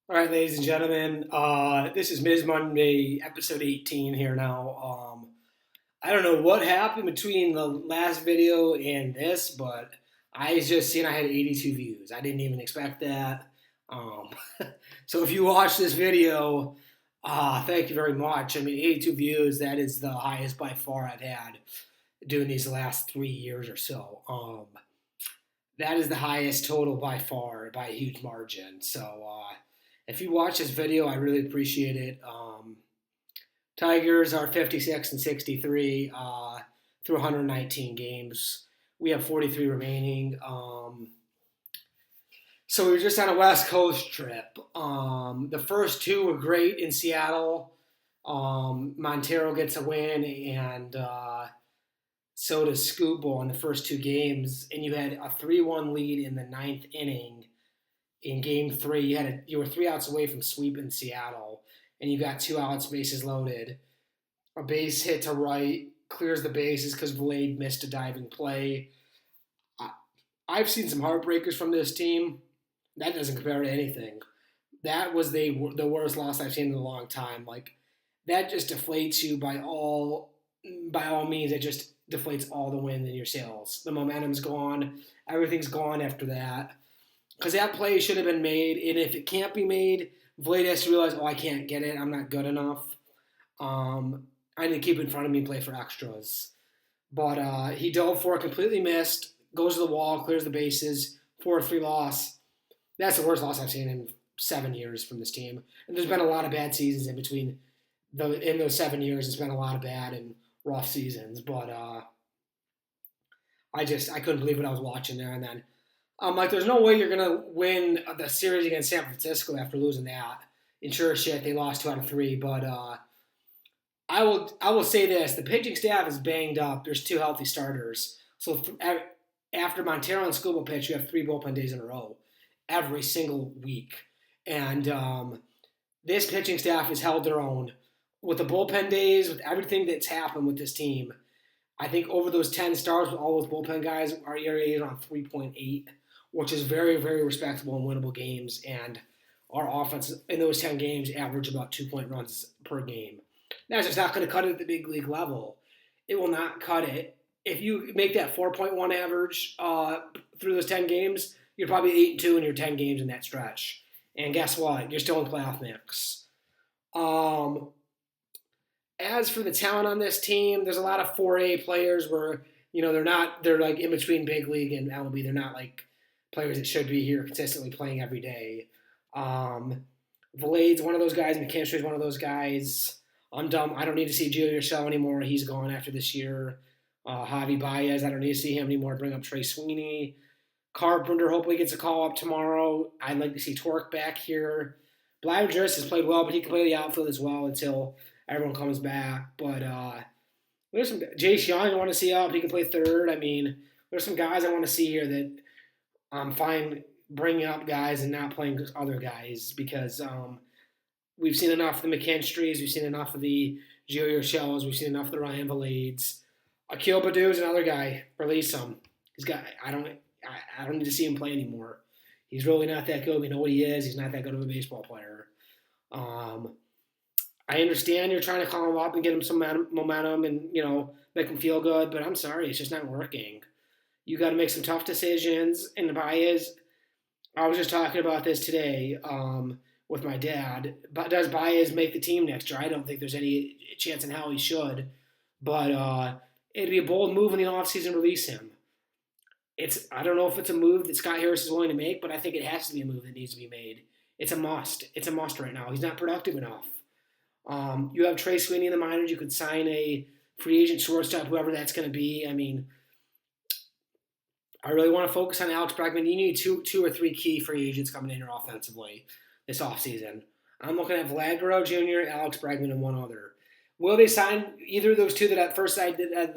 All right, ladies and gentlemen, this is Miz Monday, episode 18 here now. I don't know what happened between the last video and this, but I just seen I had 82 views. I didn't even expect that. Um, so if you watch this video, thank you very much. I mean, 82 views, that is the highest by far I've had doing these last 3 years or so. That is the highest total by far, by a huge margin. So if you watch this video, I really appreciate it. Tigers are 56 and 63 through 119 games. We have 43 remaining. So we were just on a West Coast trip. The first two were great in Seattle. Montero gets a win, and so does Scoot Ball in the first two games. And you had a 3-1 lead in the ninth inning. In Game 3, you were 3 outs away from sweeping Seattle, and you got 2 outs, bases loaded. A base hit to right clears the bases because Vilade missed a diving play. I've seen some heartbreakers from this team. That doesn't compare to anything. That was the worst loss I've seen in a long time. Like, that just deflates you by all means. It just deflates all the wind in your sails. The momentum's gone. Everything's gone after that. Because that play should have been made, and if it can't be made, Vilade has to realize, I can't get it. I'm not good enough. I need to keep it in front of me and play for extras. But he dove for it, completely missed, goes to the wall, clears the bases, 4-3 loss. That's the worst loss I've seen in 7 years from this team. And there's been a lot of bad seasons in between. In those 7 years, it's been a lot of bad and rough seasons. But I couldn't believe what I was watching there. And then I'm like, there's no way you're going to win the series against San Francisco after losing that. And sure as shit, they lost 2 out of 3. But I will say this. The pitching staff is banged up. There's 2 healthy starters. So after Montero and Scuba pitch, you have 3 bullpen days in a row every single week. And this pitching staff has held their own. With the bullpen days, with everything that's happened with this team, I think over those 10 starts with all those bullpen guys, our ERA is around 3.8, which is very, very respectable and winnable games. And our offense in those 10 games average about 2-point runs per game. That's just not going to cut it at the big league level. It will not cut it. If you make that 4.1 average through those 10 games, you're probably 8-2 in your 10 games in that stretch. And guess what? You're still in playoff mix. As for the talent on this team, there's a lot of 4A players where, they're like in between big league and MLB. They're not like players that should be here consistently playing every day. Vilade's one of those guys. McKinstry's one of those guys. I'm dumb. I don't need to see Gio Urshela anymore. He's gone after this year. Javi Baez, I don't need to see him anymore. Bring up Trey Sweeney. Carpenter hopefully gets a call up tomorrow. I'd like to see Torque back here. Bladgers has played well, but he can play the outfield as well until everyone comes back. But there's some Jace Young I want to see up. He can play third. I mean, there's some guys I want to see here that I'm fine bringing up guys and not playing other guys because we've seen enough of the McKinstry's. We've seen enough of the Gio Urshela's. We've seen enough of the Ryan Vilades. Akil Baddoo is another guy. Release him. I don't need to see him play anymore. He's really not that good. We know what he is. He's not that good of a baseball player. I understand you're trying to call him up and get him some momentum and, make him feel good, but I'm sorry, it's just not working. You got to make some tough decisions. And Baez, I was just talking about this today with my dad. But does Baez make the team next year? I don't think there's any chance in hell he should. But it'd be a bold move in the offseason to release him. I don't know if it's a move that Scott Harris is willing to make, but I think it has to be a move that needs to be made. It's a must. It's a must right now. He's not productive enough. You have Trey Sweeney in the minors. You could sign a free agent shortstop, whoever that's going to be. I mean, I really want to focus on Alex Bregman. You need two or three key free agents coming in here offensively this offseason. I'm looking at Vlad Guerrero Jr., Alex Bregman, and one other. Will they sign either of those two the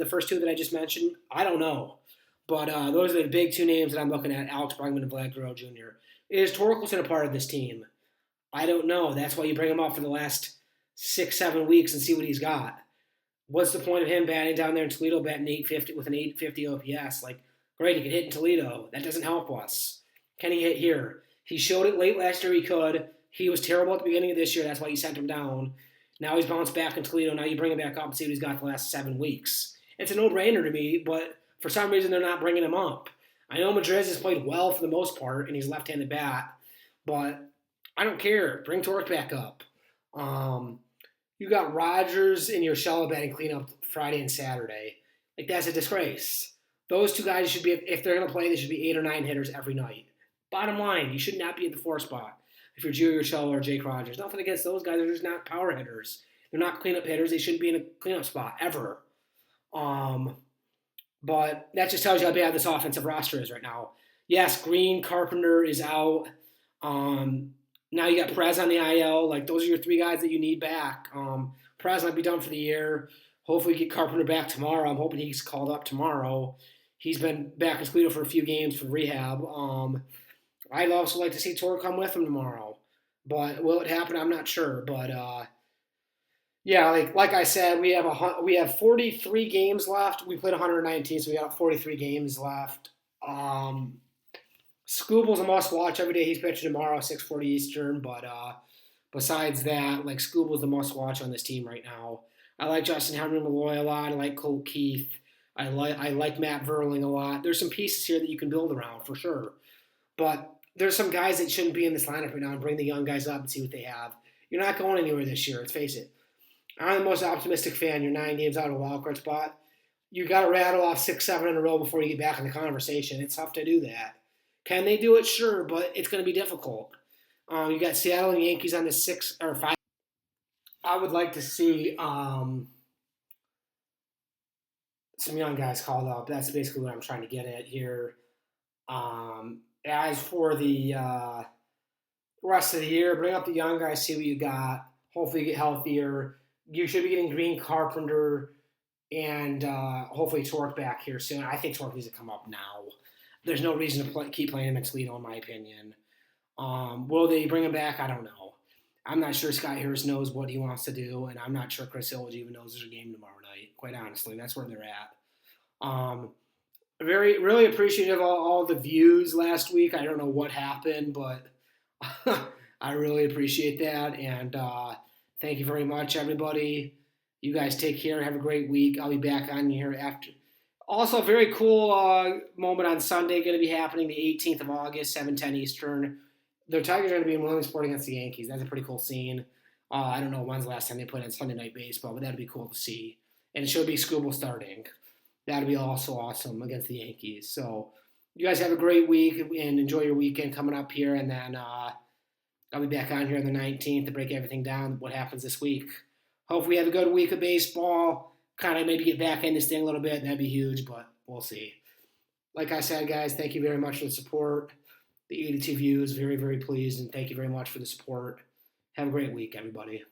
first two that I just mentioned? I don't know. But those are the big 2 names that I'm looking at, Alex Bregman and Vlad Guerrero Jr. Is Torkelson a part of this team? I don't know. That's why you bring him up for the last 6-7 weeks and see what he's got. What's the point of him batting down there in Toledo, batting 850 with an 850 OPS? Like, great, he could hit in Toledo. That doesn't help us. Can he hit here? He showed it late last year he could. He was terrible at the beginning of this year. That's why you sent him down. Now he's bounced back in Toledo. Now you bring him back up and see what he's got the last 7 weeks. It's a no-brainer to me, but for some reason they're not bringing him up. I know Madriz has played well for the most part, and he's left-handed bat, but I don't care. Bring Torque back up. You got Rogers and your shallow batting cleanup Friday and Saturday. Like, that's a disgrace. Those two guys should be, if they're going to play, they should be 8 or 9 hitters every night. Bottom line, you should not be at the 4 spot if you're Gio Urshela or Jake Rogers. Nothing against those guys. They're just not power hitters. They're not cleanup hitters. They shouldn't be in a cleanup spot ever. But that just tells you how bad this offensive roster is right now. Yes, Green, Carpenter is out. Now you got Perez on the IL. Like, those are your 3 guys that you need back. Perez might be done for the year. Hopefully get Carpenter back tomorrow. I'm hoping he's called up tomorrow. He's been back in Toledo for a few games for rehab. I'd also like to see Torque come with him tomorrow. But will it happen? I'm not sure. But yeah, like I said, we have 43 games left. We played 119, so we got 43 games left. Scooble's a must-watch every day. He's pitching tomorrow, 6:40 Eastern. But besides that, like, Scooble's the must-watch on this team right now. I like Justin Henry Malloy a lot. I like Colt Keith. I like Matt Verling a lot. There's some pieces here that you can build around for sure. But there's some guys that shouldn't be in this lineup right now, and bring the young guys up and see what they have. You're not going anywhere this year, let's face it. I'm the most optimistic fan. You're 9 games out of a wild card spot. You got to rattle off 6, 7 in a row before you get back in the conversation. It's tough to do that. Can they do it? Sure, but it's going to be difficult. You got Seattle and Yankees on the 6 or 5. I would like to see some young guys called up. That's basically what I'm trying to get at here. As for the rest of the year, bring up the young guys, see what you got. Hopefully you get healthier. You should be getting Green, Carpenter, and hopefully Torque back here soon. I think Torque needs to come up now. There's no reason to keep playing him in Toledo, in my opinion. Will they bring him back? I don't know. I'm not sure Scott Harris knows what he wants to do, and I'm not sure Chris Hillage even knows there's a game tomorrow night, quite honestly. That's where they're at. Really appreciative of all the views last week. I don't know what happened, but I really appreciate that, and thank you very much, everybody. You guys take care. Have a great week. I'll be back on here after. Also, a very cool moment on Sunday going to be happening the 18th of August, 7:10 Eastern. The Tigers are going to be in Williamsport against the Yankees. That's a pretty cool scene. I don't know when's the last time they played on Sunday Night Baseball, but that'd be cool to see. And it should be Scooble starting. That'd be also awesome against the Yankees. So you guys have a great week and enjoy your weekend coming up here. And then I'll be back on here on the 19th to break everything down, what happens this week. Hopefully we have a good week of baseball. Kind of maybe get back in this thing a little bit. That'd be huge, but we'll see. Like I said, guys, thank you very much for the support. The 82 views, very, very pleased, and thank you very much for the support. Have a great week, everybody.